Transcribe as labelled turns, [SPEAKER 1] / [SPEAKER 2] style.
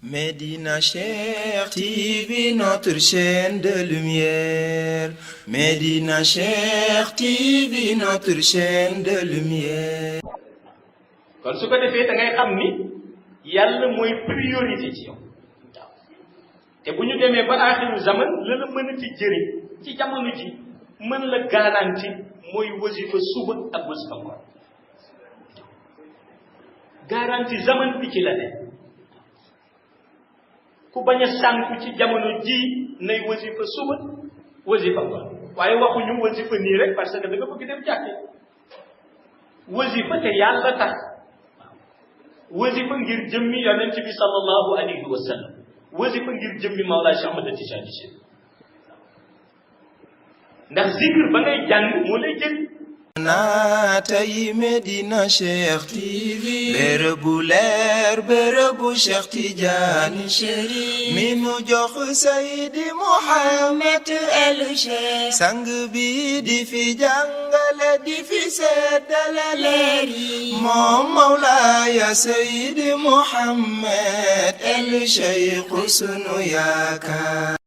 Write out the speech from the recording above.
[SPEAKER 1] Médina Cheikh TV, notre chaîne de lumière. Médina Cheikh TV, notre chaîne de lumière.
[SPEAKER 2] kon su ko defee da ngay xam ni yàlla mooy priorité ci yow waaw te bu ñu demee ba aaxiru zaman la la mën a ci jëriñ ci jamono ji mën la garanti mooy wasifa suba ak wasifa ngoon garanti zaman bi ci la ne ku bañ a sànku ci jamono ji nay wasifa suba wasifa ngoon waaye waxuñu wasifa nii rek parce que da nga bëgg dem jàkke wasifa te yàlla tax wasifa ngir jëmmi yonent bi sallallahu alayhi wa sallam wasifa ngir jëmmi Mawlaa Cheikh Ahmad Tijaani Chérif ndax zikr ba ngay jàng moo lay jëriñ
[SPEAKER 1] naatay Médina Cheikh TV bërëbu leer bërëbu Cheikh Tidiane Chérif mi nu jox Seydi Mouhamed El Cheikh sang bi di fi jàngale di fi seddale leer yi moom Mawlaaya Seydi Mouhamed El Cheikh sunu yaakaar